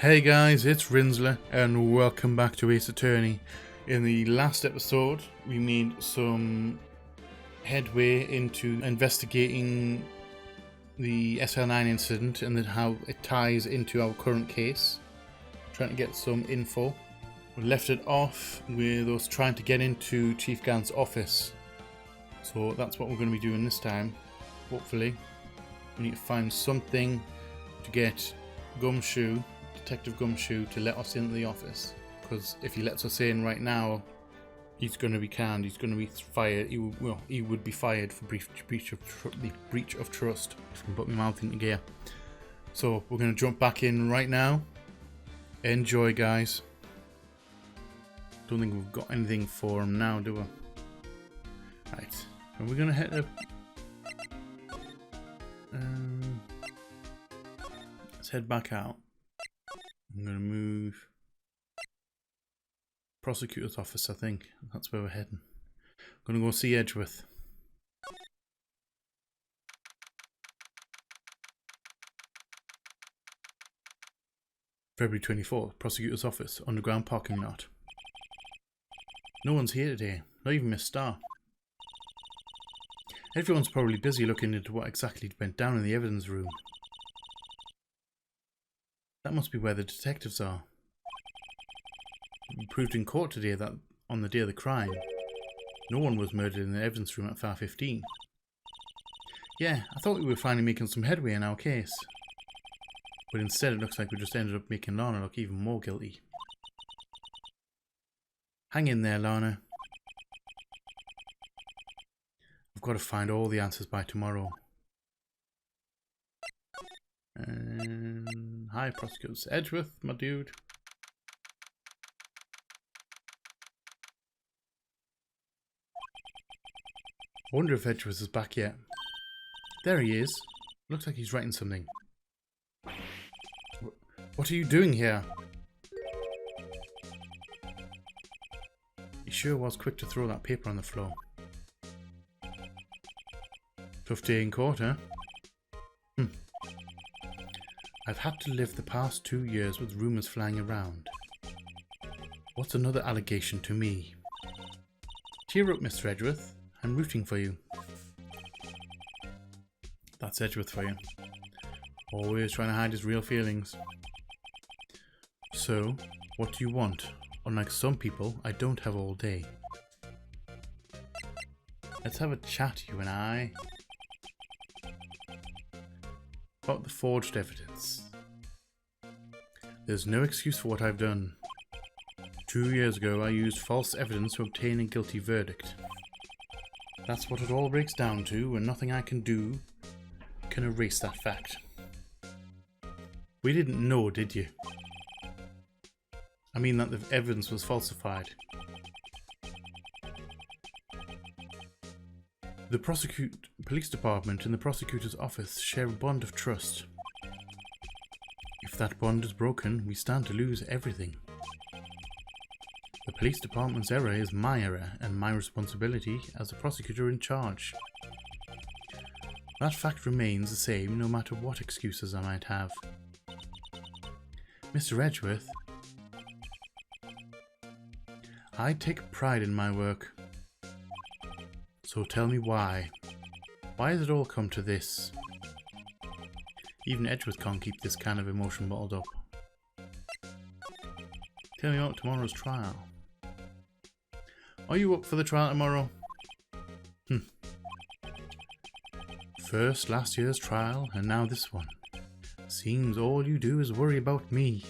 Hey guys, it's Rinsler and welcome back to Ace Attorney. In the last episode, we made some headway into investigating the SL-9 incident and how it ties into our current case. Trying to get some info. We left it off with us trying to get into Chief Gant's office. So that's what we're going to be doing this time, hopefully. We need to find something to get Detective Gumshoe, to let us into the office. Because if he lets us in right now, he's going to be canned. He's going to be fired. He would be fired for breach of trust. Just gonna put my mouth into gear. So we're going to jump back in right now. Enjoy, guys. Don't think we've got anything for him now, do we? Right. And we're going to head up. Let's head back out. I'm going to move prosecutor's office, I think. That's where we're heading. I'm going to go see Edgeworth. February 24th, prosecutor's office, underground parking lot. No one's here today, not even Miss Starr. Everyone's probably busy looking into what exactly went down in the evidence room. That must be where the detectives are. We proved in court today that on the day of the crime, no one was murdered in the evidence room at 5:15. Yeah, I thought we were finally making some headway in our case. But instead it looks like we just ended up making Lana look even more guilty. Hang in there, Lana. I've got to find all the answers by tomorrow. And hi, prosecutors. Edgeworth, my dude. I wonder if Edgeworth is back yet. There he is. Looks like he's writing something. What are you doing here? He sure was quick to throw that paper on the floor. Tough day in court, huh? I've had to live the past 2 years with rumours flying around. What's another allegation to me? Cheer up, Mr. Edgeworth. I'm rooting for you. That's Edgeworth for you. Always trying to hide his real feelings. So, what do you want? Unlike some people, I don't have all day. Let's have a chat, you and I. About the forged evidence. There's no excuse for what I've done. 2 years ago, I used false evidence to obtain a guilty verdict. That's what it all breaks down to, and nothing I can do can erase that fact. We didn't know, did you? I mean that the evidence was falsified. The police department and the prosecutor's office share a bond of trust. If that bond is broken, we stand to lose everything. The police department's error is my error and my responsibility as the prosecutor in charge. That fact remains the same no matter what excuses I might have. Mr. Edgeworth, I take pride in my work. So tell me why. Why has it all come to this? Even Edgeworth can't keep this kind of emotion bottled up. Tell me about tomorrow's trial. Are you up for the trial tomorrow? First last year's trial and now this one. Seems all you do is worry about me.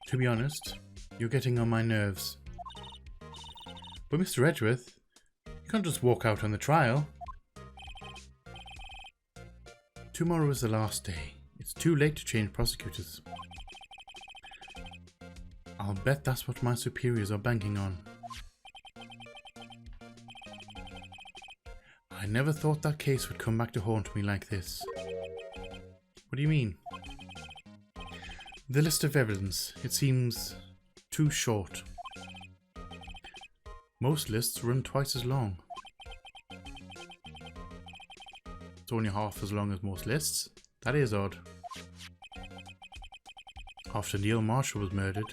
To be honest, you're getting on my nerves. But Mr. Edgeworth, you can't just walk out on the trial. Tomorrow is the last day. It's too late to change prosecutors. I'll bet that's what my superiors are banking on. I never thought that case would come back to haunt me like this. What do you mean? The list of evidence, it seems too short. Most lists run twice as long. It's only half as long as most lists. That is odd. After Neil Marshall was murdered,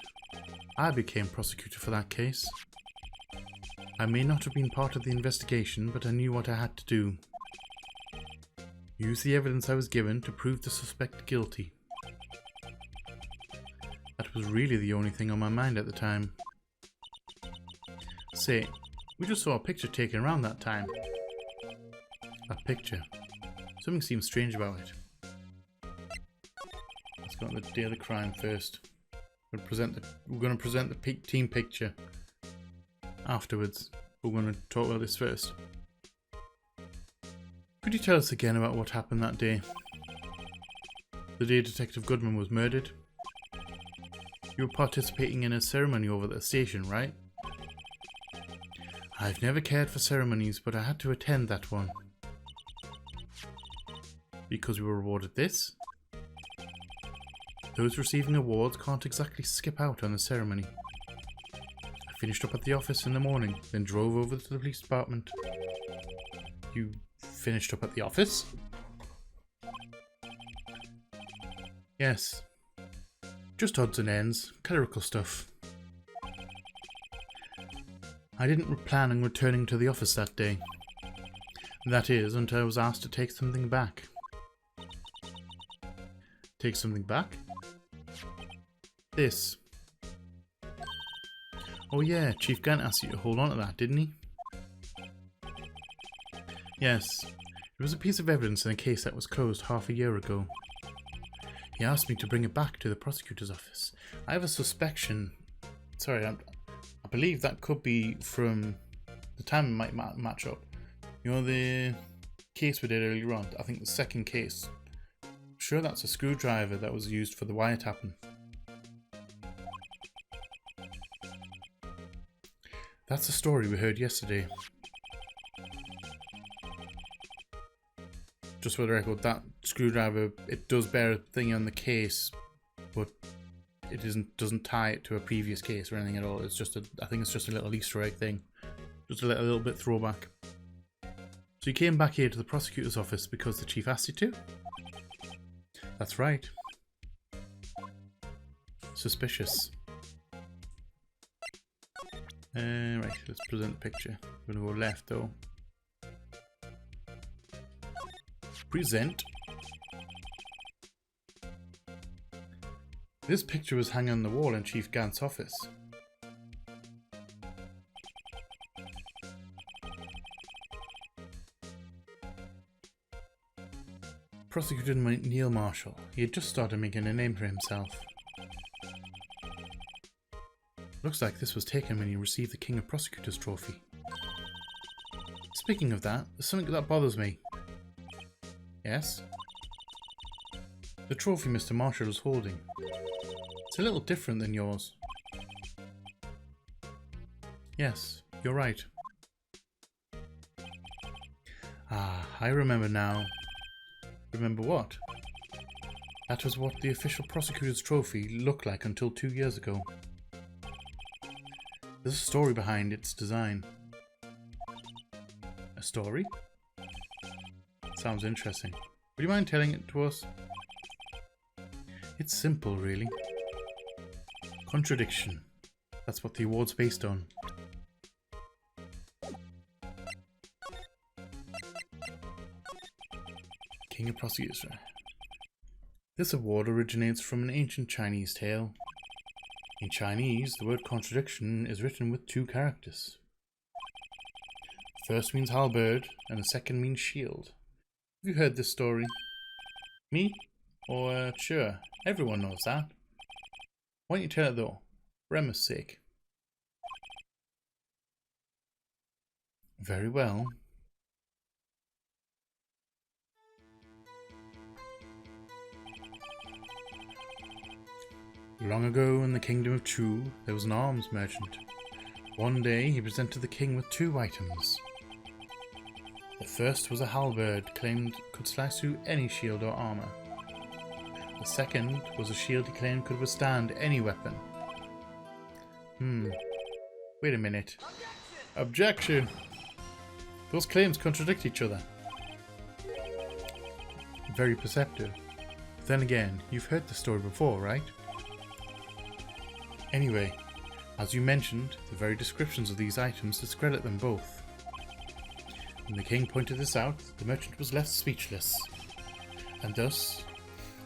I became prosecutor for that case. I may not have been part of the investigation, but I knew what I had to do. Use the evidence I was given to prove the suspect guilty. That was really the only thing on my mind at the time. Say, we just saw a picture taken around that time. That picture. Something seems strange about it. Let's go on the day of the crime first. We're going to present the team picture afterwards. We're going to talk about this first. Could you tell us again about what happened that day? The day Detective Goodman was murdered? You were participating in a ceremony over at the station, right? I've never cared for ceremonies, but I had to attend that one. Because we were awarded this? Those receiving awards can't exactly skip out on the ceremony. I finished up at the office in the morning, then drove over to the police department. You finished up at the office? Yes. Just odds and ends, clerical stuff. I didn't plan on returning to the office that day. That is, until I was asked to take something back. Take something back? This. Oh yeah, Chief Gant asked you to hold on to that, didn't he? Yes. It was a piece of evidence in a case that was closed half a year ago. He asked me to bring it back to the prosecutor's office. I have a suspicion. Sorry, I believe that could be from the time it might match up. You know the case we did earlier on? I think the second case. I'm sure that's a screwdriver that was used for the wiretapping. That's the story we heard yesterday. Just for the record, that screwdriver, it does bear a thing on the case, but it doesn't tie it to a previous case or anything at all. It's just I think it's just a little Easter egg thing. Just a little bit throwback. So you came back here to the prosecutor's office because the chief asked you to? That's right. Suspicious. Right, let's present the picture. We're going to go left though. Present. This picture was hanging on the wall in Chief Gant's office. Prosecutor Neil Marshall. He had just started making a name for himself. Looks like this was taken when he received the King of Prosecutors trophy. Speaking of that, there's something that bothers me. Yes? The trophy Mr. Marshall is holding. It's a little different than yours. Yes, you're right. Ah, I remember now. Remember what? That was what the official prosecutor's trophy looked like until 2 years ago. There's a story behind its design. A story? Sounds interesting. Would you mind telling it to us? It's simple, really. Contradiction. That's what the award's based on. King of Prosecutors. This award originates from an ancient Chinese tale. In Chinese, the word contradiction is written with 2 characters. The first means halberd, and the second means shield. Have you heard this story? Me? Or, sure, everyone knows that. Why don't you tell it though, for Emma's sake? Very well. Long ago in the kingdom of Chu, there was an arms merchant. One day he presented the king with 2 items. The first was a halberd claimed could slice through any shield or armor. The second was a shield he claimed could withstand any weapon. Wait a minute. Objection! Those claims contradict each other. Very perceptive. Then again, you've heard the story before, right? Anyway, as you mentioned, the very descriptions of these items discredit them both. When the king pointed this out, the merchant was left speechless. And thus,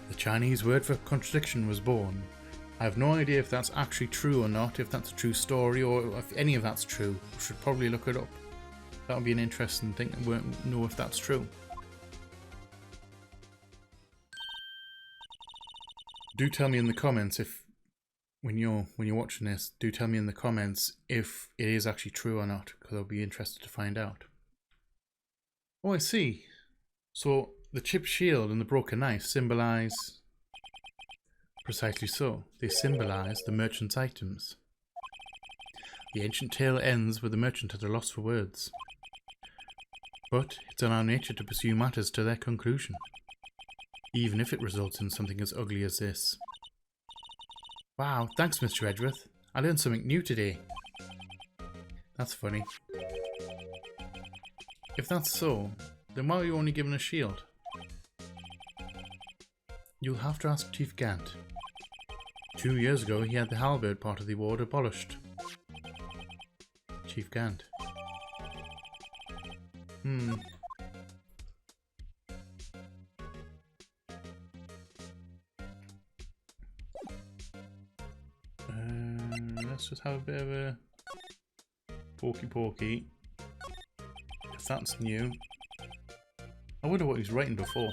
the Chinese word for contradiction was born. I have no idea if that's actually true or not, if that's a true story, or if any of that's true. We should probably look it up. That would be an interesting thing to know if that's true. Do tell me in the comments if, when you're watching this, do tell me in the comments if it is actually true or not, because I'll be interested to find out. Oh, I see. So the chipped shield and the broken knife symbolize... Precisely so. They symbolize the merchant's items. The ancient tale ends with the merchant at a loss for words. But it's in our nature to pursue matters to their conclusion, even if it results in something as ugly as this. Wow, thanks Mr. Edgeworth. I learned something new today. That's funny. If that's so, then why are you only given a shield? You'll have to ask Chief Gant. 2 years ago, he had the halberd part of the award abolished. Chief Gant. Let's just have a bit of a pokey. If that's new. I wonder what he was writing before.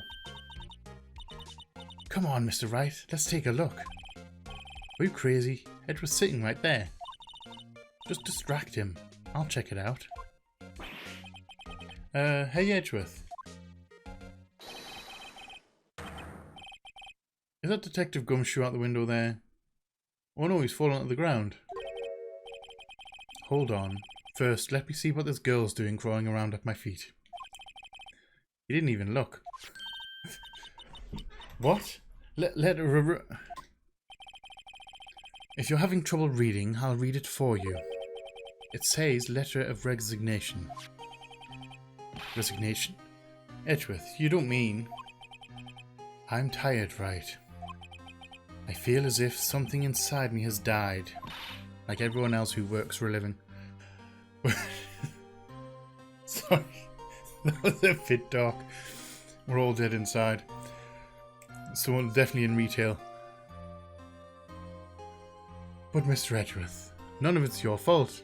Come on, Mr. Wright, let's take a look. Are you crazy? Ed was sitting right there. Just distract him. I'll check it out. Hey Edgeworth. Is that Detective Gumshoe out the window there? Oh no, he's fallen to the ground. Hold on. First, let me see what this girl's doing crawling around at my feet. He didn't even look. What? Let her... If you're having trouble reading, I'll read it for you. It says letter of resignation. Resignation? Edgeworth, you don't mean... I'm tired, right? I feel as if something inside me has died. Like everyone else who works for a living. Sorry. That was a bit dark. We're all dead inside. Someone definitely in retail. But Mr. Edgeworth, none of it's your fault.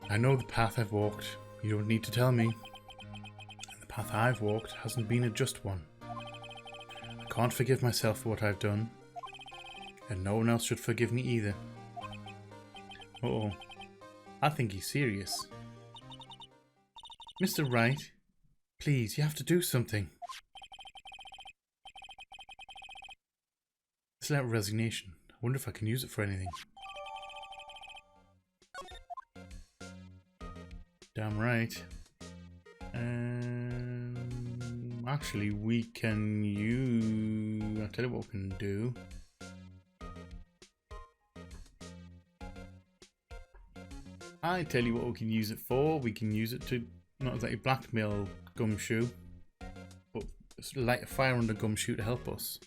I know the path I've walked. You don't need to tell me. And the path I've walked hasn't been a just one. I can't forgive myself for what I've done. And no one else should forgive me either. Uh-oh. I think he's serious. Mr. Wright, please, you have to do something. This letter of resignation. I wonder if I can use it for anything. Damn right. Actually, we can use... I'll tell you what we can do. I tell you what we can use it for. We can use it to not exactly blackmail Gumshoe, but light a fire under Gumshoe to help us.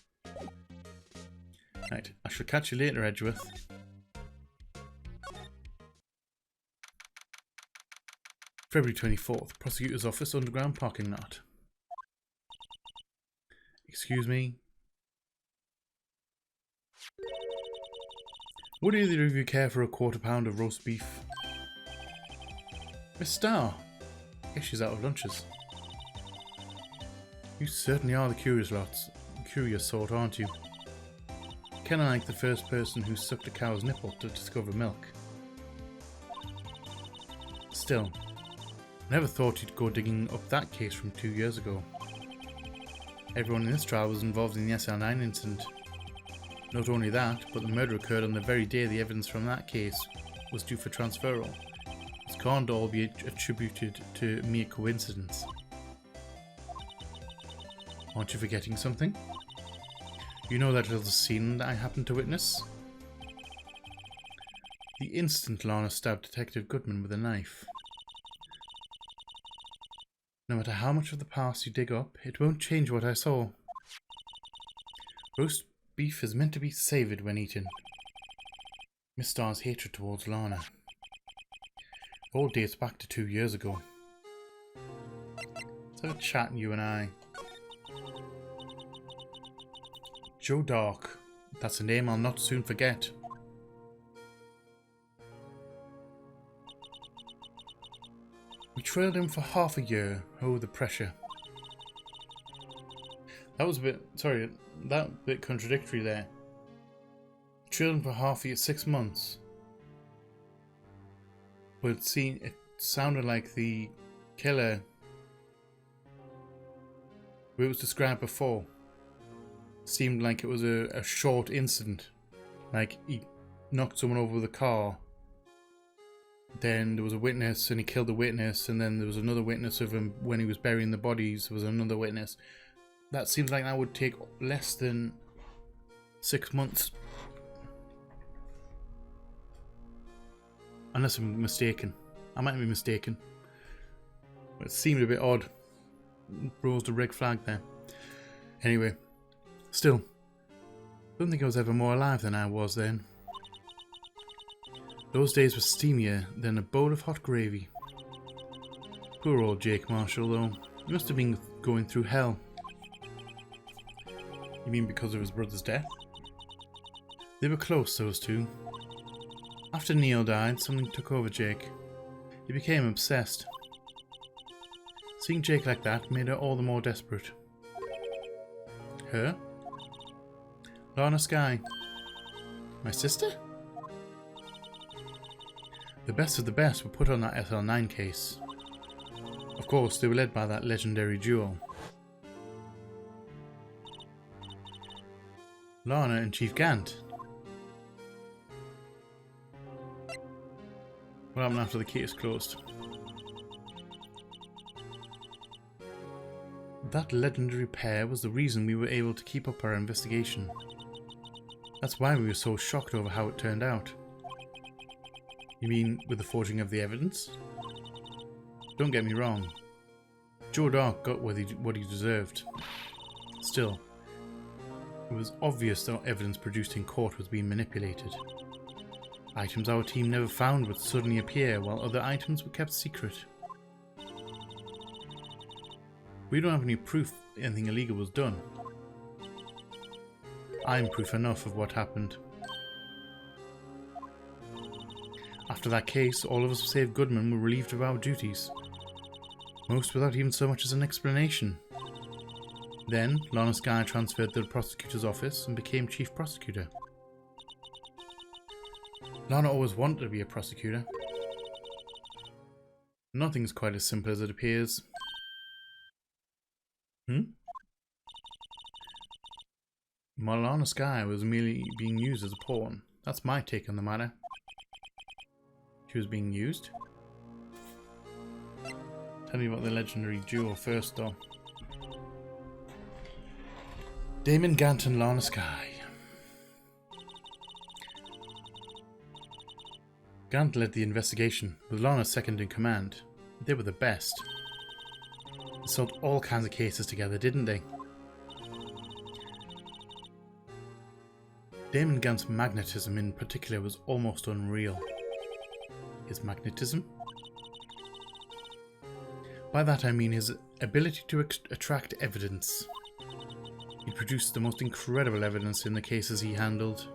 Right, I shall catch you later, Edgeworth. February 24th, Prosecutor's Office, Underground Parking Lot. Excuse me. Would either of you care for a £1/4 of roast beef? Miss Starr. Guess she's out of lunches. You certainly are the curious sort, aren't you? Kinda like the first person who sucked a cow's nipple to discover milk. Still, I never thought you'd go digging up that case from 2 years ago. Everyone in this trial was involved in the SL-9 incident. Not only that, but the murder occurred on the very day the evidence from that case was due for transferal. This can't all be attributed to mere coincidence. Aren't you forgetting something? You know that little scene that I happened to witness? The instant Lana stabbed Detective Goodman with a knife. No matter how much of the past you dig up, it won't change what I saw. Roast beef is meant to be savoured when eaten. Miss Star's hatred towards Lana. It all dates back to 2 years ago. Let's have a chat, you and I. Joe Dark. That's a name I'll not soon forget. We trailed him for half a year. Oh, the pressure. That was a bit... Sorry, that bit contradictory there. Trailed him for half a year, 6 months. But it sounded like the killer, who it was described before, seemed like it was a short incident. Like he knocked someone over with a car, then there was a witness and he killed the witness, and then there was another witness of him when he was burying the bodies. There was another witness. That seems like that would take less than 6 months. Unless I'm mistaken. I might be mistaken. But it seemed a bit odd. Rose the red flag there. Anyway. Still. I don't think I was ever more alive than I was then. Those days were steamier than a bowl of hot gravy. Poor old Jake Marshall, though. He must have been going through hell. You mean because of his brother's death? They were close, those two. After Neil died, something took over Jake. He became obsessed. Seeing Jake like that made her all the more desperate. Her? Lana Skye. My sister? The best of the best were put on that SL-9 case. Of course, they were led by that legendary duo. Lana and Chief Gant. What happened after the case closed? That legendary pair was the reason we were able to keep up our investigation. That's why we were so shocked over how it turned out. You mean with the forging of the evidence? Don't get me wrong. Joe Dark got what he deserved. Still, it was obvious that evidence produced in court was being manipulated. Items our team never found would suddenly appear, while other items were kept secret. We don't have any proof anything illegal was done. I'm proof enough of what happened. After that case, all of us save Goodman were relieved of our duties. Most without even so much as an explanation. Then, Lana Skye transferred to the prosecutor's office and became chief prosecutor. Lana always wanted to be a prosecutor. Nothing's quite as simple as it appears. Lana Skye was merely being used as a pawn. That's my take on the matter. She was being used? Tell me about the legendary duo first, though. Damon Gant and Lana Skye. Gant led the investigation, with Lana second in command. They were the best. They solved all kinds of cases together, didn't they? Damon Gant's magnetism in particular was almost unreal. His magnetism? By that I mean his ability to attract evidence. He produced the most incredible evidence in the cases he handled.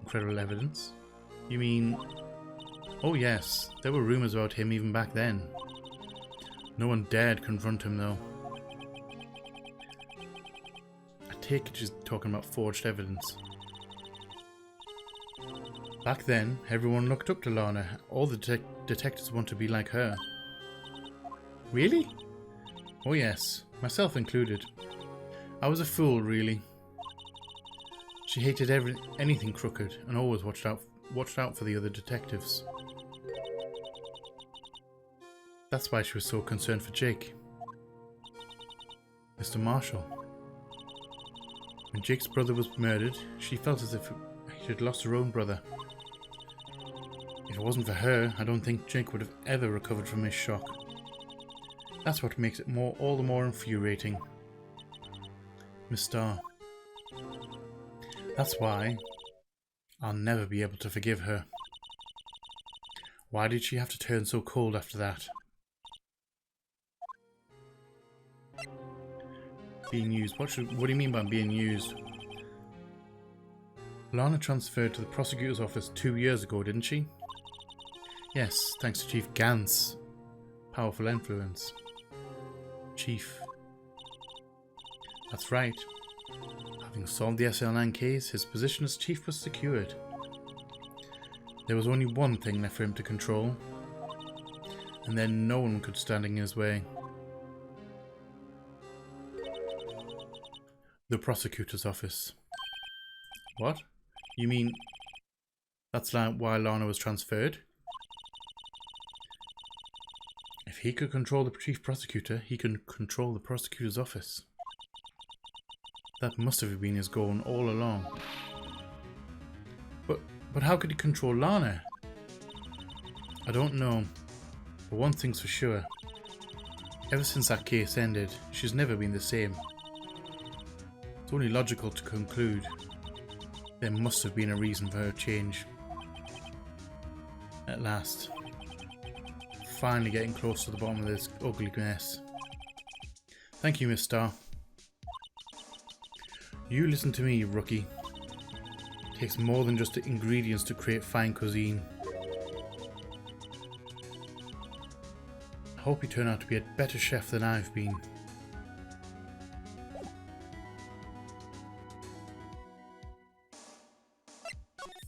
Incredible evidence? You mean... Oh yes, there were rumours about him even back then. No one dared confront him though. I take it she's talking about forged evidence. Back then, everyone looked up to Lana. All the detectives want to be like her. Really? Oh yes, myself included. I was a fool, really. She hated anything crooked and always watched out for the other detectives. That's why she was so concerned for Jake. Mr. Marshall. When Jake's brother was murdered, she felt as if she had lost her own brother. If it wasn't for her, I don't think Jake would have ever recovered from his shock. That's what makes it all the more infuriating. Miss Starr. That's why I'll never be able to forgive her. Why did she have to turn so cold after that? Being used. What do you mean by being used? Lana transferred to the prosecutor's office 2 years ago, didn't she? Yes, thanks to Chief Gant's powerful influence. Chief. That's right. Having solved the SL-9 case, his position as chief was secured. There was only one thing left for him to control, and then no one could stand in his way. The prosecutor's office. What? You mean that's why Lana was transferred? If he could control the chief prosecutor, he could control the prosecutor's office. That must have been his goal all along. But how could he control Lana? I don't know, but one thing's for sure. Ever since that case ended, she's never been the same. It's only logical to conclude there must have been a reason for her change. At last. Finally getting close to the bottom of this ugly mess. Thank you, Miss Starr. You listen to me, rookie. It takes more than just the ingredients to create fine cuisine. I hope you turn out to be a better chef than I've been.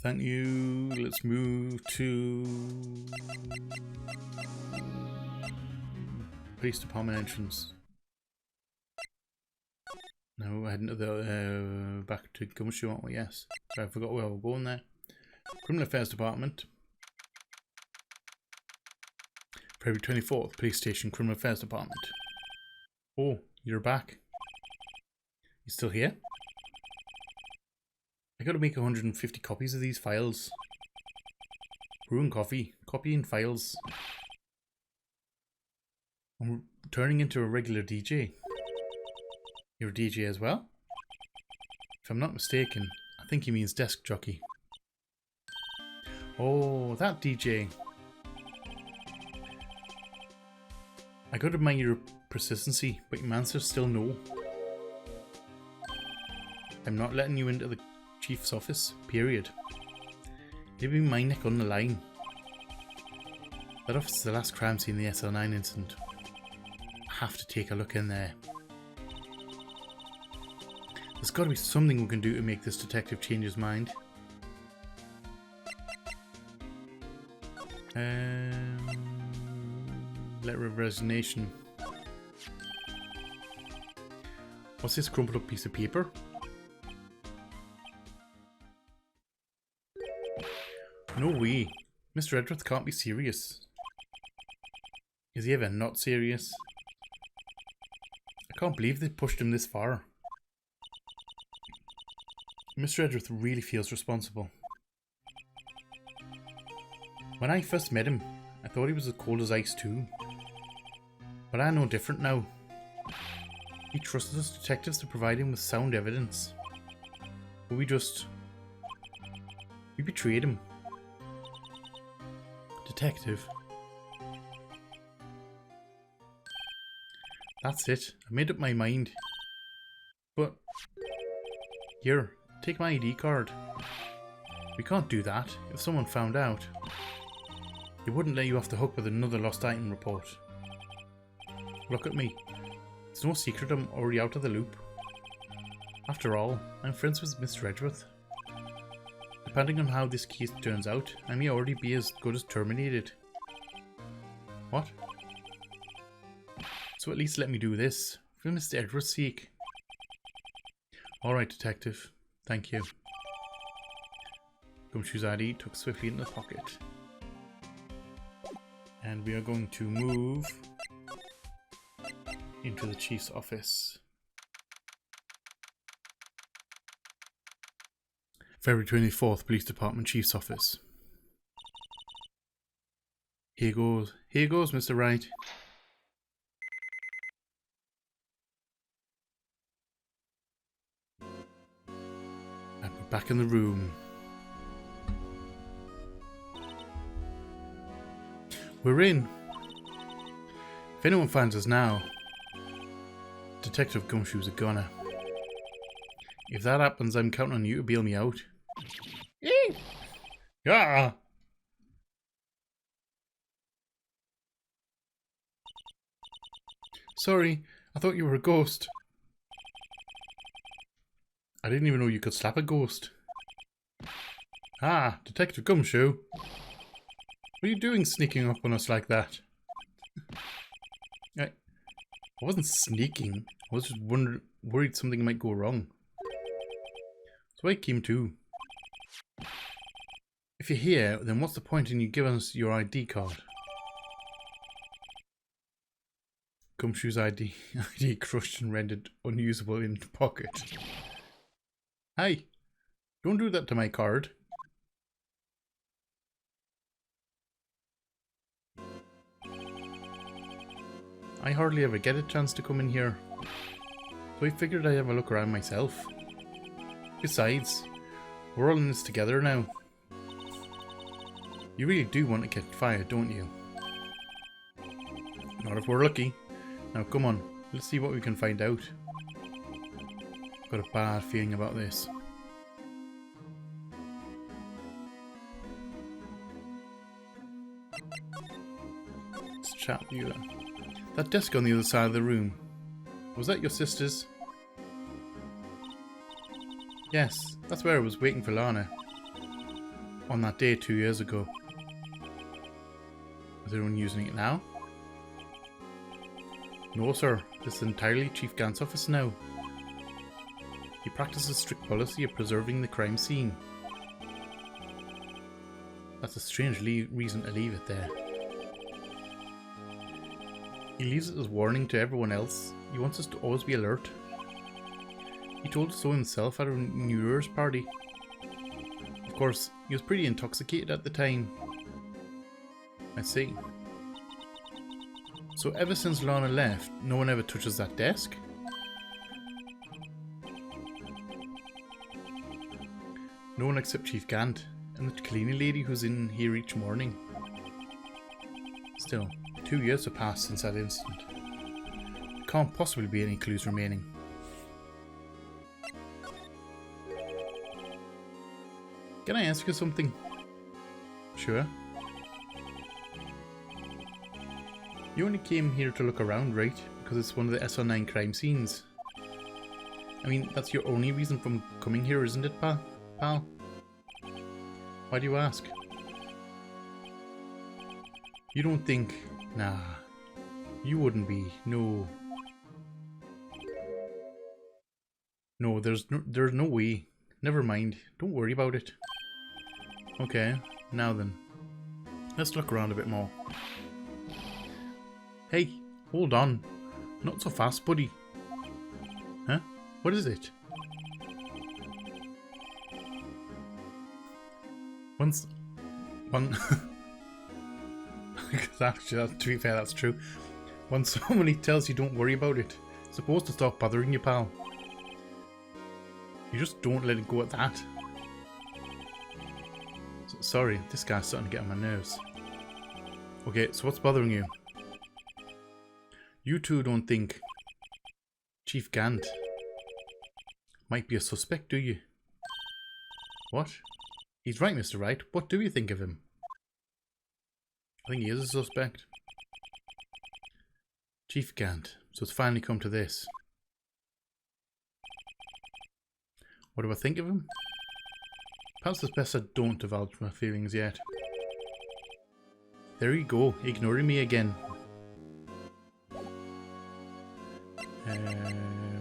Thank you. Let's move to police department entrance. No, heading to the back to Gumshoe, aren't we? Yes. Sorry, I forgot where we're going there. Criminal Affairs Department. February 24th, Police Station, Criminal Affairs Department. Oh, you're back. You still here? I gotta make 150 copies of these files. Brewing coffee. Copying files. I'm turning into a regular DJ. You're a DJ as well? If I'm not mistaken, I think he means desk jockey. Oh, that DJ. I could admire your persistency, but your answer's still no. I'm not letting you into the chief's office, period. Leaving my neck on the line. That office is the last crime scene in the SL-9 incident. I have to take a look in there. There's got to be something we can do to make this detective change his mind. Letter of resignation. What's this crumpled up piece of paper? No way. Mr. Edgeworth can't be serious. Is he ever not serious? I can't believe they pushed him this far. Mr. Edgeworth really feels responsible. When I first met him, I thought he was as cold as ice too. But I know different now. He trusted us detectives to provide him with sound evidence. But we betrayed him. Detective. That's it. I made up my mind. But here, take my ID card. We can't do that. If someone found out, they wouldn't let you off the hook with another lost item report. Look at me. It's no secret I'm already out of the loop. After all, I'm friends with Mr. Edgeworth. Depending on how this case turns out, I may already be as good as terminated. What? So at least let me do this, for Mr. Edgeworth's sake. Alright, detective. Thank you. Gumshoe's ID took swiftly into the pocket. And we are going to move into the chief's office. February 24th, Police Department Chief's Office. Here goes, Mr. Wright. Back in the room. We're in. If anyone finds us now, Detective Gumshoe's a goner. If that happens, I'm counting on you to bail me out. Yeah. Sorry, I thought you were a ghost. I didn't even know you could slap a ghost. Ah, Detective Gumshoe. What are you doing sneaking up on us like that? I wasn't sneaking. I was just worried something might go wrong. So I came too. If you're here, then what's the point in you giving us your ID card? Gumshoe's ID crushed and rendered unusable in the pocket. Hey, don't do that to my card. I hardly ever get a chance to come in here, so I figured I'd have a look around myself. Besides, we're all in this together now. You really do want to get fired, don't you? Not if we're lucky. Now come on, let's see what we can find out. Got a bad feeling about this. Let's chat with you then. That desk on the other side of the room, was that your sister's? Yes, that's where I was waiting for Lana. On that day 2 years ago. Is anyone using it now? No sir, this is entirely Chief Gant's office now. He practices strict policy of preserving the crime scene. That's a strange reason to leave it there. He leaves it as warning to everyone else. He wants us to always be alert. He told us so himself at a New Year's party. Of course, he was pretty intoxicated at the time. I see. So ever since Lana left, no one ever touches that desk? No one except Chief Gant and the cleaning lady who's in here each morning. Still, 2 years have passed since that incident. There can't possibly be any clues remaining. Can I ask you something? Sure. You only came here to look around, right? Because it's one of the SL-9 crime scenes. I mean, that's your only reason for coming here, isn't it, pal? Why do you ask? You don't think... Nah. You wouldn't be. No. No, there's no way. Never mind. Don't worry about it. Okay, now then. Let's look around a bit more. Hey, hold on. Not so fast, buddy. Huh? What is it? Actually, to be fair, that's true. When somebody tells you don't worry about it, it's supposed to stop bothering you, pal. You just don't let it go at that. Sorry, this guy's starting to get on my nerves. Okay, so what's bothering you? You two don't think Chief Gant might be a suspect, do you? What? He's right, Mr. Wright. What do you think of him? I think he is a suspect. Chief Gant. So it's finally come to this. What do I think of him? Perhaps it's best I don't divulge my feelings yet. There you go, ignoring me again.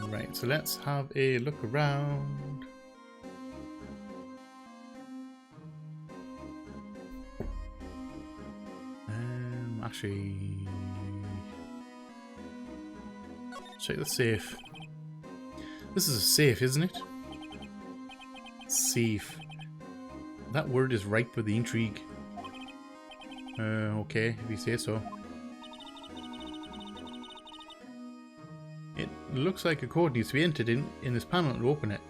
Right, so let's have a look around. Actually, check the safe. This is a safe, isn't it? Safe. That word is ripe for the intrigue. Okay, if you say so. It looks like a code needs to be entered in this panel to open it.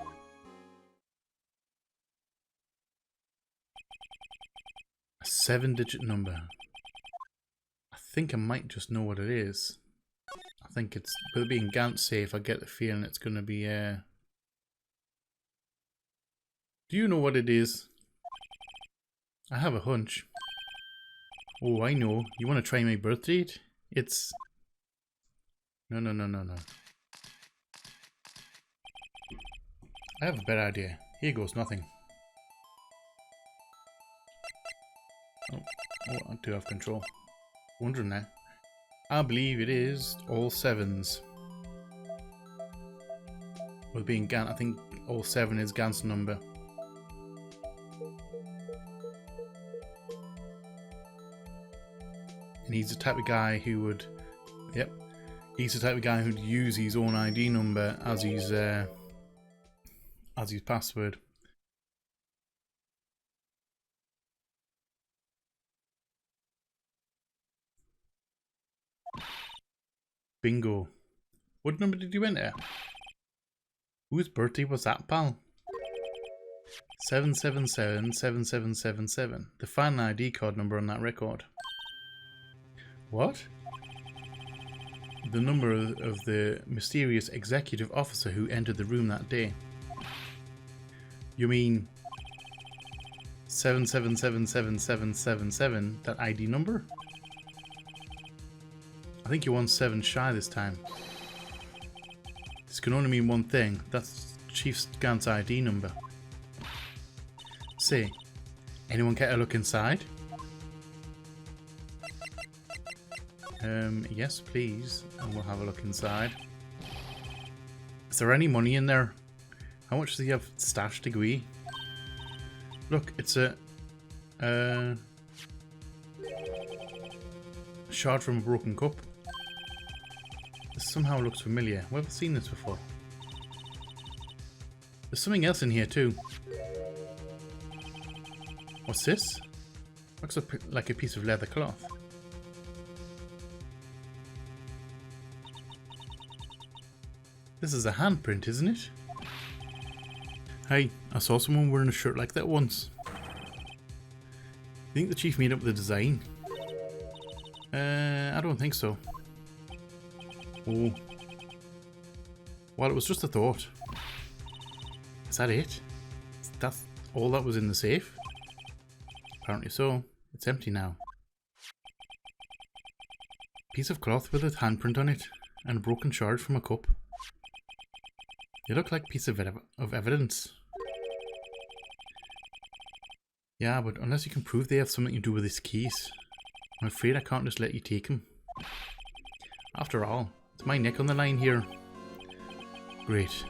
7-digit number. I think I might just know what it is. I think it's, with it being Gant safe, I get the feeling it's going to be, do you know what it is? I have a hunch. Oh, I know. You want to try my birth date? It's... No. I have a better idea. Here goes nothing. Oh, I do have control. Wondering now. I believe it is all 7s. With being Gant, I think all 7 is Gant's number. And he's the type of guy who would... Yep. He's the type of guy who'd use his own ID number as his password. Bingo. What number did you enter? Whose birthday was that, pal? 7777777. The final ID card number on that record. What? The number of the mysterious executive officer who entered the room that day. You mean 7777777, that ID number? I think you're 17 shy this time. This can only mean one thing. That's Chief Gant's ID number. Say, anyone care to look inside? Yes, please. And we'll have a look inside. Is there any money in there? How much does he have stashed, Degree? Look, it's a shard from a broken cup. This somehow looks familiar. Where have I seen this before? There's something else in here too. What's this? Looks like a piece of leather cloth. This is a handprint, isn't it? Hey, I saw someone wearing a shirt like that once. You think the chief made up the design? I don't think so. Oh. Well, it was just a thought. Is that it? That's all that was in the safe? Apparently so. It's empty now. Piece of cloth with a handprint on it, and a broken shard from a cup. They look like pieces of evidence. Yeah, but unless you can prove they have something to do with his keys, I'm afraid I can't just let you take them. After all, it's my neck on the line here. Great.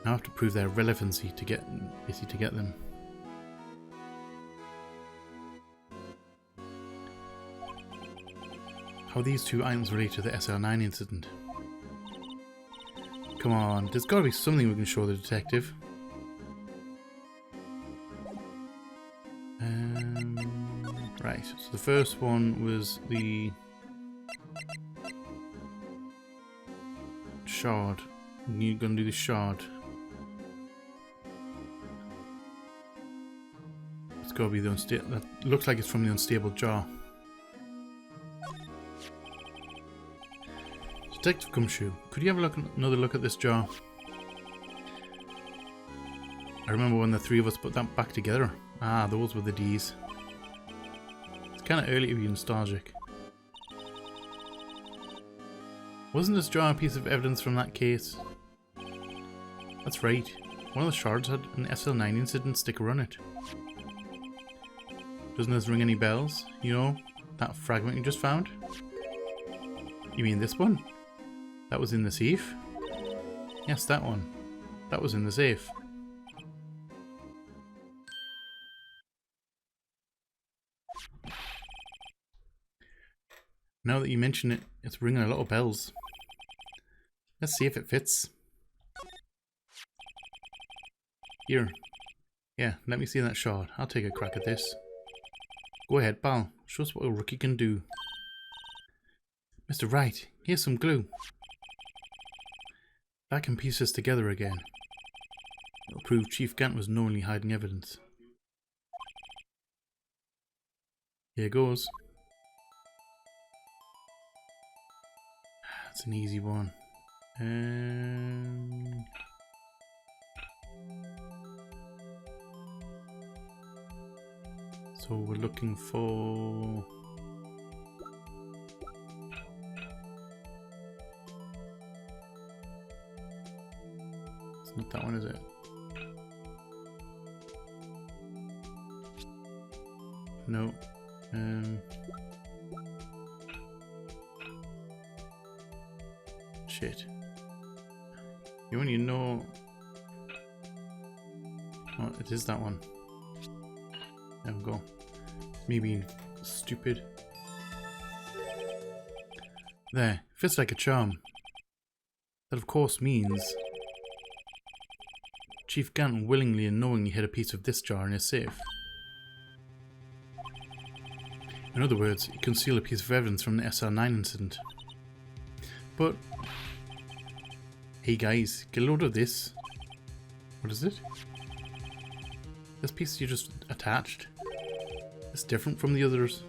Now I have to prove their relevancy to get them. How these two items relate to the SL-9 incident. Come on, there's got to be something we can show the detective. Right, so the first one was the shard. You're going to do the shard. It's got to be the unstable. That looks like it's from the unstable jar. Detective Gumshoe, could you have another look at this jar? I remember when the three of us put that back together. Ah, those were the D's. It's kind of early to be nostalgic. Wasn't this jar a piece of evidence from that case? That's right. One of the shards had an SL-9 incident sticker on it. Doesn't this ring any bells? You know, that fragment you just found? You mean this one? That was in the safe? Yes, that one. That was in the safe. Now that you mention it, it's ringing a lot of bells. Let's see if it fits. Here. Yeah, let me see that shard. I'll take a crack at this. Go ahead, pal. Show us what a rookie can do. Mr. Wright, here's some glue. That can piece us together again. It'll prove Chief Gant was knowingly hiding evidence. Here goes. That's an easy one. So we're looking for... It's not that one, is it? No. Shit. You only know... Oh, it is that one. There we go. Me being stupid. There. Fits like a charm. That of course means... Chief Gant willingly and knowingly hid a piece of this jar in his safe. In other words, he concealed a piece of evidence from the SL-9 incident. But... Hey guys, get a load of this. What is it? This piece you just attached. It's different from the others.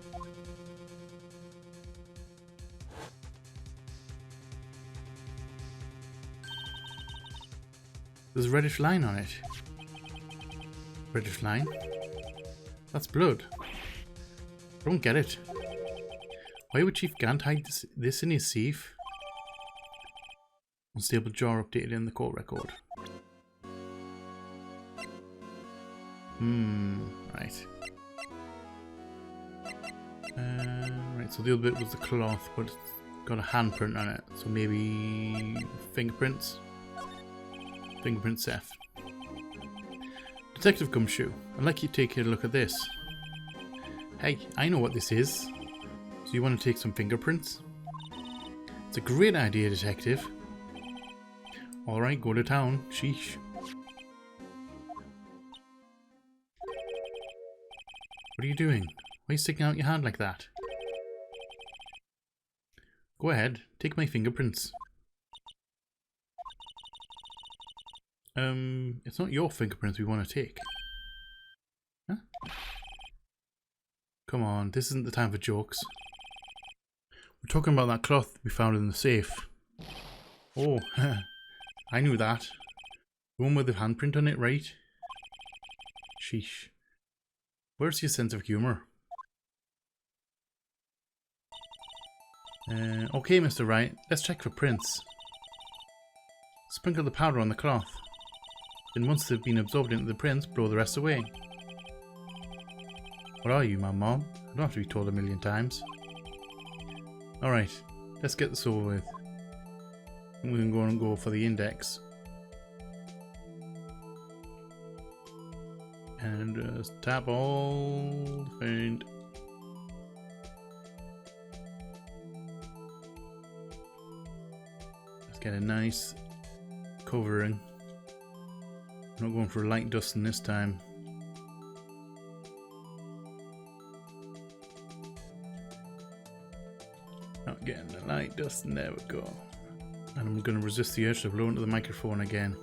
There's a reddish line on it. Reddish line? That's blood. I don't get it. Why would Chief Gant hide this in his safe? Unstable jar updated in the court record. Right. Right, so the other bit was the cloth, but it's got a handprint on it. So maybe fingerprints? Fingerprint Seth. Detective Gumshoe, I'd like you to take a look at this. Hey, I know what this is. So you want to take some fingerprints? It's a great idea, Detective. Alright, go to town. Sheesh. What are you doing? Why are you sticking out your hand like that? Go ahead, take my fingerprints. It's not your fingerprints we want to take. Huh? Come on, this isn't the time for jokes. We're talking about that cloth we found in the safe. Oh, I knew that. The one with the handprint on it, right? Sheesh. Where's your sense of humour? Okay, Mr. Wright, let's check for prints. Sprinkle the powder on the cloth. Then once they've been absorbed into the prints, blow the rest away. What are you, my mom? I don't have to be told a million times. Alright, let's get this over with. We can go for the index. And just tap all the paint. Let's get a nice covering. I'm not going for light dusting this time. Not getting the light dusting, there we go. And I'm going to resist the urge to blow into the microphone again.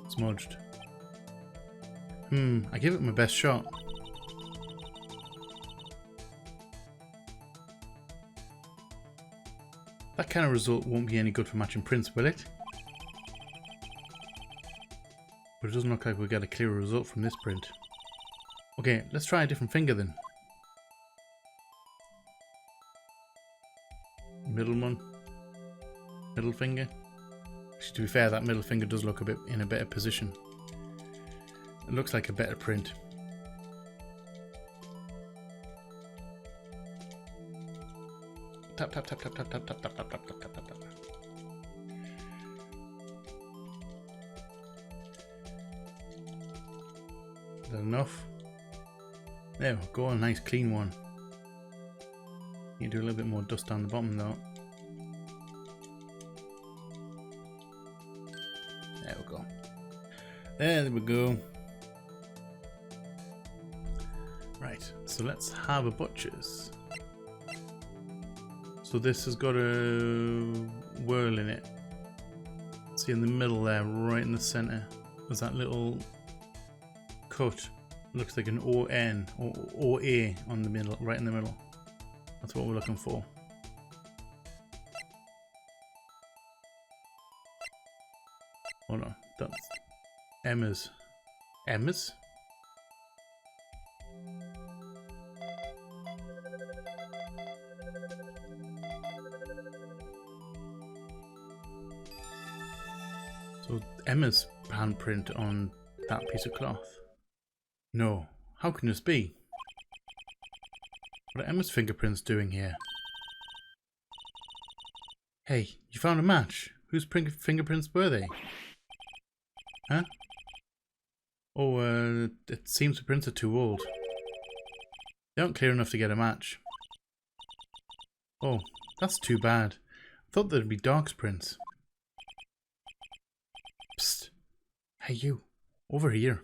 Smudged. I give it my best shot. That kind of result won't be any good for matching prints, will it? But it doesn't look like we'll get a clearer result from this print. Okay, let's try a different finger then. Middle one. Middle finger. Actually, to be fair, that middle finger does look a bit in a better position. It looks like a better print. Tap tap tap tap tap tap tap tap tap tap tap tap tap tap. Is that enough? There we go, a nice clean one. You do a little bit more dust down the bottom though. There we go. There we go. Right, so let's have a butcher's. So this has got a whirl in it. See in the middle there, right in the center, there's that little cut. looks like an O-N or O-A on the middle, right in the middle. That's what we're looking for. Oh no, that's Emma's. Emma's? So Emma's handprint on that piece of cloth. No, how can this be? What are Emma's fingerprints doing here? Hey, you found a match. Whose fingerprints were they? Huh? Oh, it seems the prints are too old. They aren't clear enough to get a match. Oh, that's too bad. I thought there'd be Dark's prints. Psst. Hey you, over here.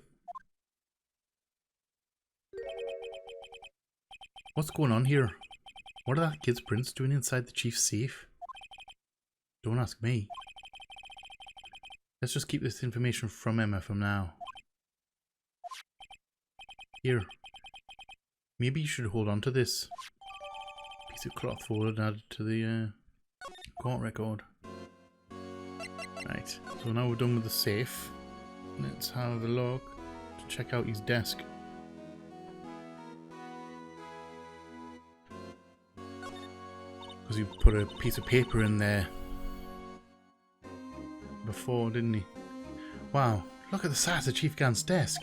What's going on here? What are that kid's prints doing inside the chief's safe? Don't ask me. Let's just keep this information from Emma from now. Here. Maybe you should hold on to this piece of cloth folded and added to the court record. Right, so now we're done with the safe. Let's have a look to check out his desk. Because he put a piece of paper in there before, didn't he? Wow, look at the size of Chief Gant's desk.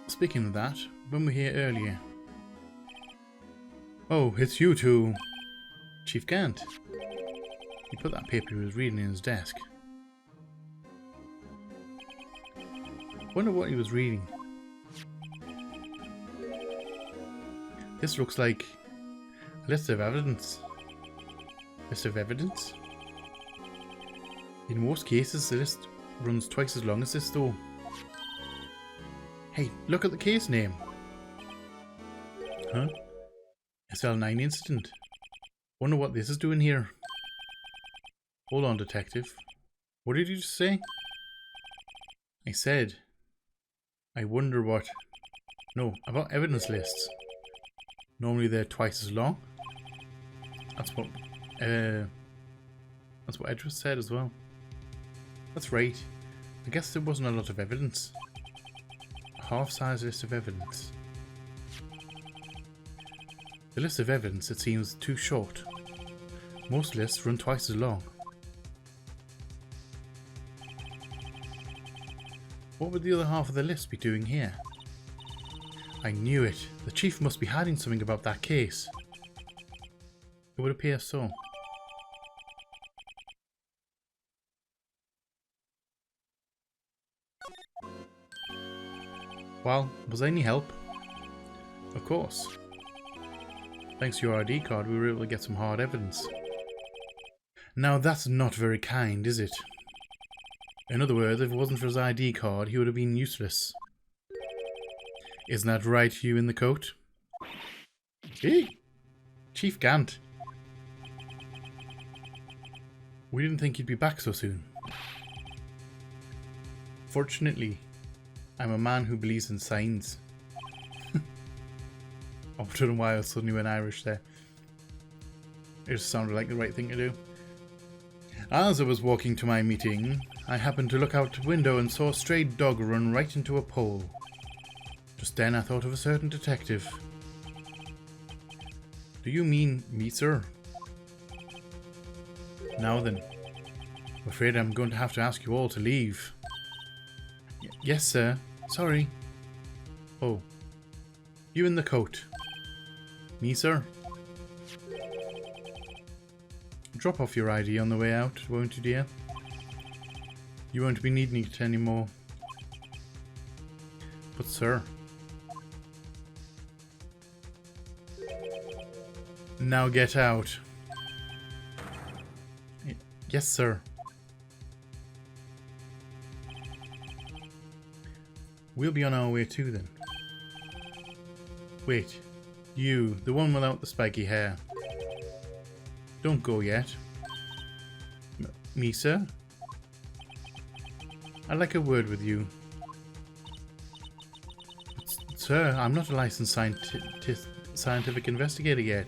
Speaking of that, when we were here earlier... Oh, it's you two. Chief Gant. He put that paper he was reading in his desk. Wonder what he was reading. This looks like a list of evidence. List of evidence? In most cases, the list runs twice as long as this though. Hey, look at the case name. Huh? SL-9 incident. Wonder what this is doing here. Hold on, detective. What did you just say? I said, I wonder what... No, about evidence lists. Normally they're twice as long. That's what Edward said as well. That's right. I guess there wasn't a lot of evidence. A half-size list of evidence. The list of evidence, it seems, too short. Most lists run twice as long. What would the other half of the list be doing here? I knew it. The chief must be hiding something about that case. It would appear so. Well, was there any help? Of course. Thanks to your ID card, we were able to get some hard evidence. Now that's not very kind, is it? In other words, if it wasn't for his ID card, he would have been useless. Isn't that right, you in the coat? Hey! Chief Gant. We didn't think you'd be back so soon. Fortunately, I'm a man who believes in signs. I don't know why I suddenly went Irish there. It just sounded like the right thing to do. As I was walking to my meeting, I happened to look out the window and saw a stray dog run right into a pole. Just then I thought of a certain detective. Do you mean me, sir? Now then, I'm afraid I'm going to have to ask you all to leave. Yes, sir. Sorry. Oh. You in the coat. Me, sir? Drop off your ID on the way out, won't you, dear? You won't be needing it anymore. But, sir... Now get out. Yes, sir. We'll be on our way too, then. Wait. You, the one without the spiky hair. Don't go yet. Me, sir? I'd like a word with you. Sir, I'm not a licensed scientific investigator yet.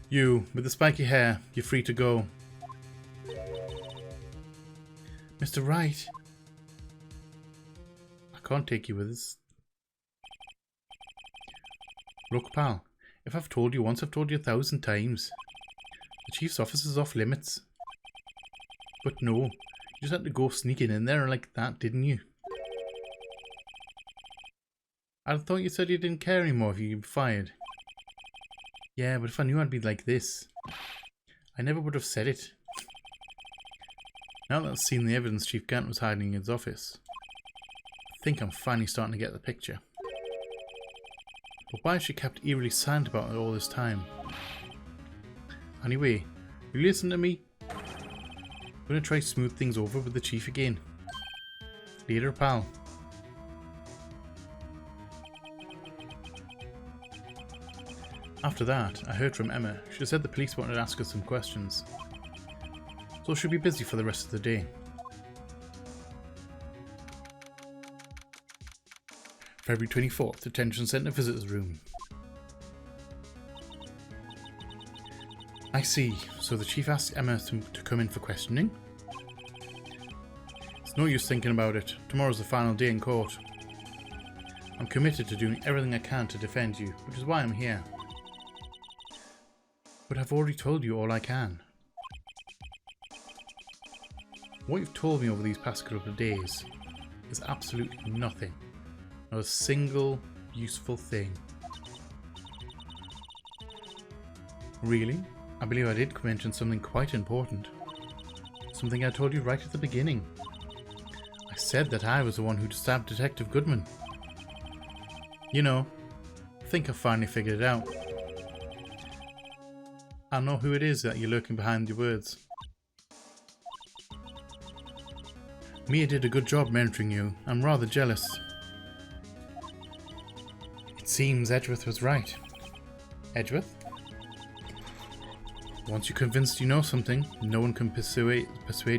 You, with the spiky hair, you're free to go. Mr. Wright. I can't take you with us. Look, pal, if I've told you once, I've told you 1,000 times. The chief's office is off limits. But no, you just had to go sneaking in there like that, didn't you? I thought you said you didn't care anymore if you'd be fired. Yeah, but if I knew I'd be like this, I never would have said it. Now that I've seen the evidence Chief Gant was hiding in his office, I think I'm finally starting to get the picture. But why has she kept eerily silent about it all this time? Anyway, you listen to me? I'm gonna try to smooth things over with the Chief again. Later, pal. After that, I heard from Emma. She said the police wanted to ask her some questions, so she'll be busy for the rest of the day. February 24th, Detention Centre Visitors Room. I see, so the Chief asked Emma to come in for questioning? It's no use thinking about it. Tomorrow's the final day in court. I'm committed to doing everything I can to defend you, which is why I'm here. But I've already told you all I can. What you've told me over these past couple of days is absolutely nothing. Not a single useful thing. Really? I believe I did mention something quite important. Something I told you right at the beginning. I said that I was the one who stabbed Detective Goodman. You know, I think I've finally figured it out. I know who it is that you're lurking behind your words. Mia did a good job mentoring you. I'm rather jealous. It seems Edgeworth was right. Edgeworth? Once you're convinced you know something, no one can persuade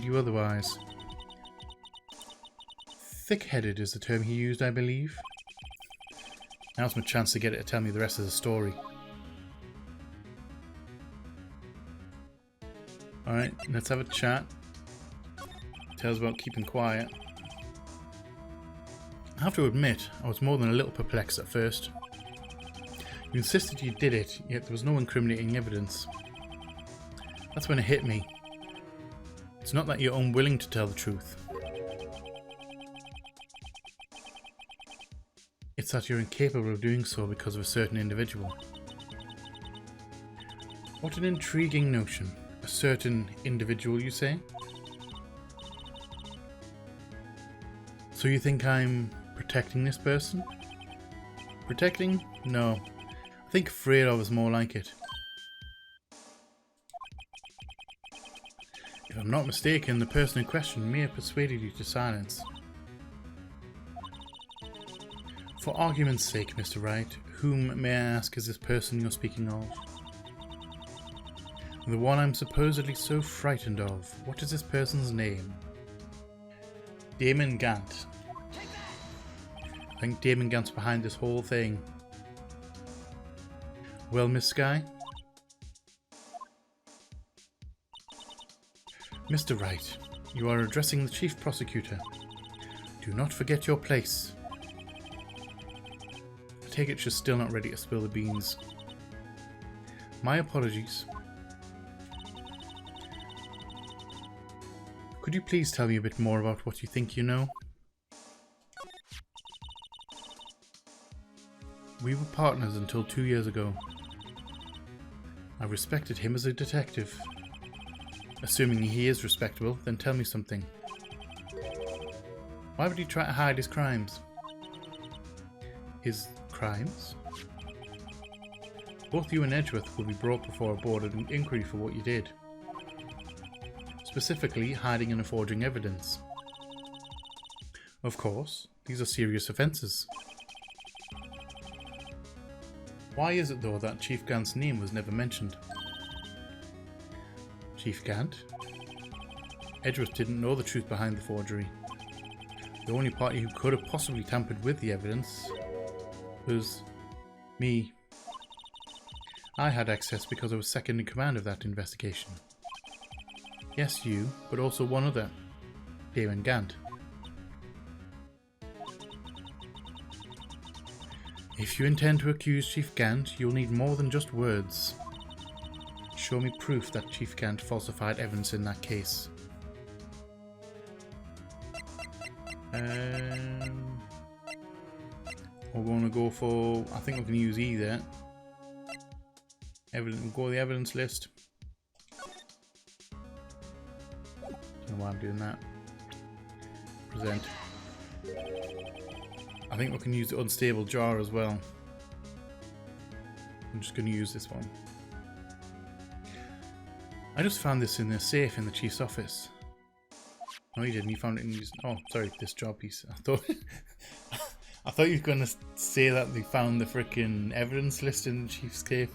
you otherwise. Thick-headed is the term he used, I believe. Now's my chance to get it to tell me the rest of the story. Alright, let's have a chat. Tell us about keeping quiet. I have to admit, I was more than a little perplexed at first. You insisted you did it, yet there was no incriminating evidence. That's when it hit me. It's not that you're unwilling to tell the truth. It's that you're incapable of doing so because of a certain individual. What an intriguing notion. A certain individual, you say? So you think I'm protecting this person? Protecting? No. I think afraid of is more like it. If I'm not mistaken, the person in question may have persuaded you to silence. For argument's sake, Mr. Wright, whom, may I ask, is this person you're speaking of? The one I'm supposedly so frightened of. What is this person's name? Damon Gant. I think Damon Gant's behind this whole thing. Well, Miss Skye? Mr. Wright, you are addressing the Chief Prosecutor. Do not forget your place. I take it she's still not ready to spill the beans. My apologies. Could you please tell me a bit more about what you think you know? We were partners until 2 years ago. I respected him as a detective. Assuming he is respectable, then tell me something. Why would he try to hide his crimes? His crimes? Both you and Edgeworth will be brought before a board of inquiry for what you did. Specifically, hiding and forging evidence. Of course, these are serious offences. Why is it though that Chief Gant's name was never mentioned? Chief Gant? Edgeworth didn't know the truth behind the forgery. The only party who could have possibly tampered with the evidence was me. I had access because I was second in command of that investigation. Yes, you, but also one other, Damon Gant. If you intend to accuse Chief Gant, you'll need more than just words. Show me proof that Chief Gant falsified evidence in that case. We're going to go for, I think we can use either. We'll go the evidence list. Don't know why I'm doing that. Present. I think we can use the unstable jar as well. I'm just going to use this one. I just found this in the safe in the chief's office. No, you didn't. You found it in his... Oh, sorry, this jar piece. I thought you were going to say that they found the freaking evidence list in the chief's cave.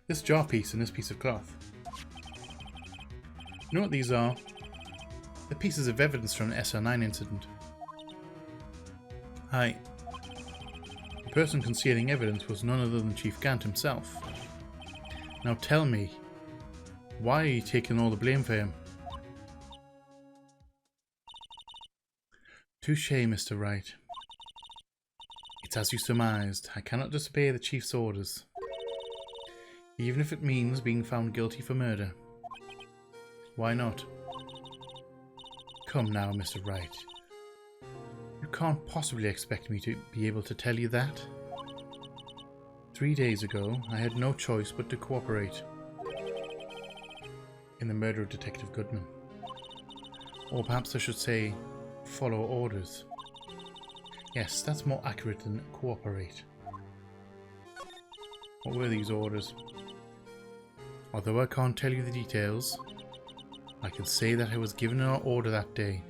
This jar piece and this piece of cloth. You know what these are? They're pieces of evidence from the SL-9 incident. Hi. The person concealing evidence was none other than Chief Gant himself. Now tell me, why are you taking all the blame for him? Touché, Mr. Wright. It's as you surmised. I cannot disobey the Chief's orders, even if it means being found guilty for murder. Why not? Come now, Mr. Wright. You can't possibly expect me to be able to tell you that. 3 days ago, I had no choice but to cooperate in the murder of Detective Goodman. Or perhaps I should say, follow orders. Yes, that's more accurate than cooperate. What were these orders? Although I can't tell you the details, I can say that I was given an order that day.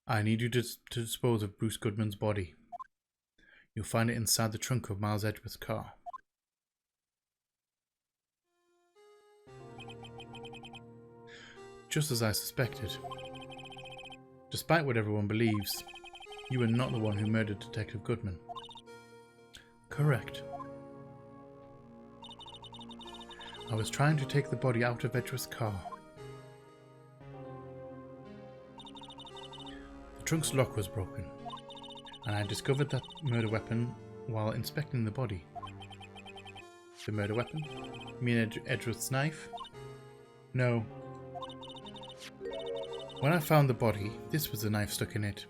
I need you to dispose of Bruce Goodman's body. You'll find it inside the trunk of Miles Edgeworth's car. Just as I suspected. Despite what everyone believes, you were not the one who murdered Detective Goodman. Correct. I was trying to take the body out of Edgeworth's car. The trunk's lock was broken, and I discovered that murder weapon while inspecting the body. The murder weapon? You mean Edgeworth's knife? No. When I found the body, this was the knife stuck in it.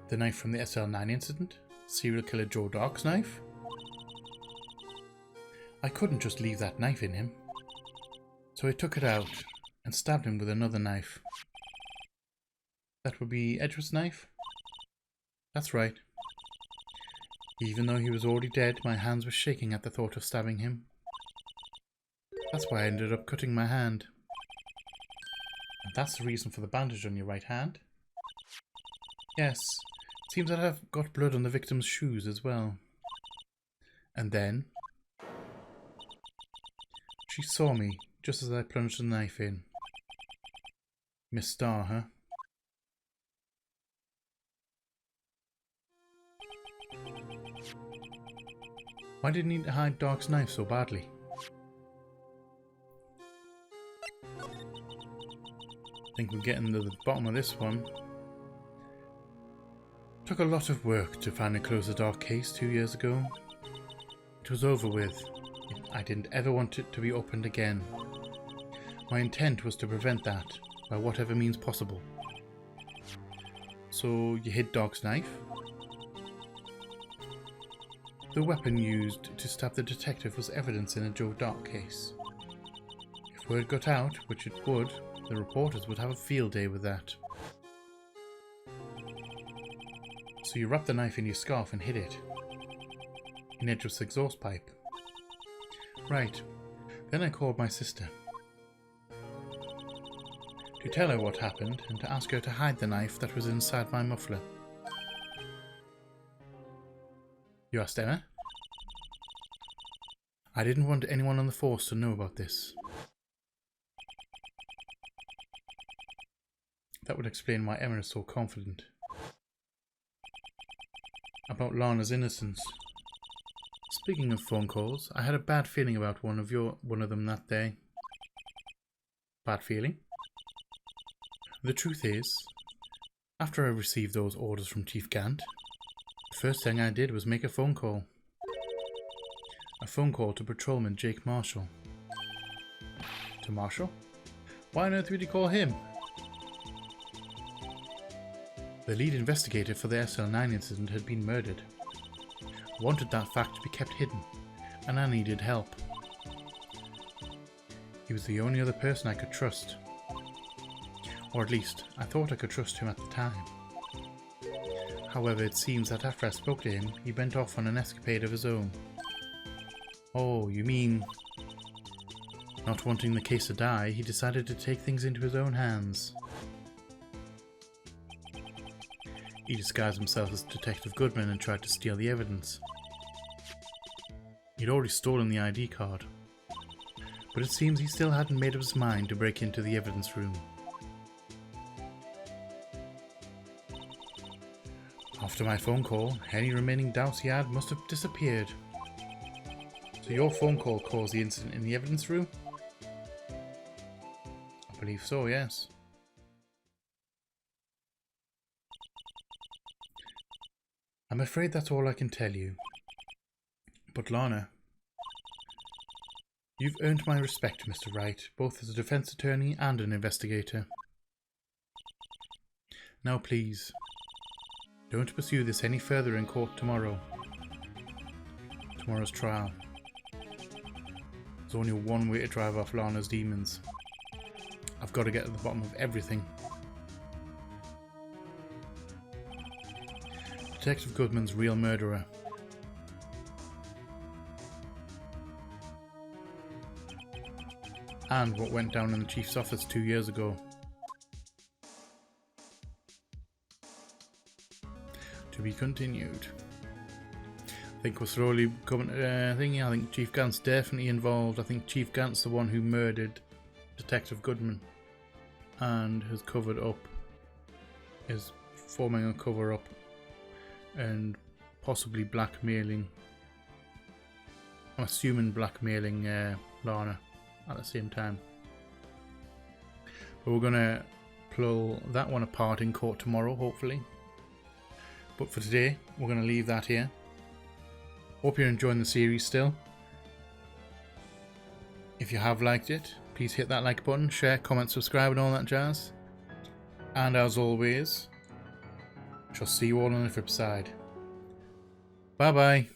The knife from the SL-9 incident? Serial killer Joe Dark's knife? I couldn't just leave that knife in him, so I took it out and stabbed him with another knife. That would be Edgeworth's knife? That's right. Even though he was already dead, my hands were shaking at the thought of stabbing him. That's why I ended up cutting my hand. And that's the reason for the bandage on your right hand? Yes, it seems that I've got blood on the victim's shoes as well. And then she saw me just as I plunged the knife in. Miss Starr, huh? Why did you need to hide Dark's knife so badly? I think we're getting to the bottom of this one. Took a lot of work to finally close the Dark case 2 years ago. It was over with. I didn't ever want it to be opened again. My intent was to prevent that by whatever means possible. So you hid Dark's knife? The weapon used to stab the detective was evidence in a Joe Dark case. If word got out, which it would, the reporters would have a field day with that. So you wrapped the knife in your scarf and hid it. In Edgeworth's exhaust pipe. Right. Then I called my sister. To tell her what happened and to ask her to hide the knife that was inside my muffler. You asked Emma? I didn't want anyone on the force to know about this. That would explain why Emma is so confident. about Lana's innocence. Speaking of phone calls, I had a bad feeling about one of them that day. Bad feeling? The truth is, after I received those orders from Chief Gant, the first thing I did was make a phone call. A phone call to Patrolman Jake Marshall. To Marshall? Why on earth would you call him? The lead investigator for the SL-9 incident had been murdered. I wanted that fact to be kept hidden, and I needed help. He was the only other person I could trust. Or at least, I thought I could trust him at the time. However, it seems that after I spoke to him, he went off on an escapade of his own. Oh, you mean... Not wanting the case to die, he decided to take things into his own hands. He disguised himself as Detective Goodman and tried to steal the evidence. He'd already stolen the ID card. But it seems he still hadn't made up his mind to break into the evidence room. After my phone call, any remaining doubts he had must have disappeared. So your phone call caused the incident in the evidence room? I believe so, yes. I'm afraid that's all I can tell you. But Lana, you've earned my respect, Mr. Wright, both as a defense attorney and an investigator. Now please, don't pursue this any further in court tomorrow. Tomorrow's trial. There's only one way to drive off Lana's demons. I've got to get to the bottom of everything. Detective Goodman's real murderer. And what went down in the Chief's office 2 years ago. To be continued. I think we're slowly coming to I think Chief Gant's definitely involved. I think Chief Gant's the one who murdered Detective Goodman and has covered up, is forming a cover up and possibly blackmailing, I'm assuming blackmailing Lana at the same time. But we're going to pull that one apart in court tomorrow, hopefully. But for today, we're going to leave that here. Hope you're enjoying the series still. If you have liked it, please hit that like button, share, comment, subscribe and all that jazz. And as always, shall see you all on the flip side. Bye bye.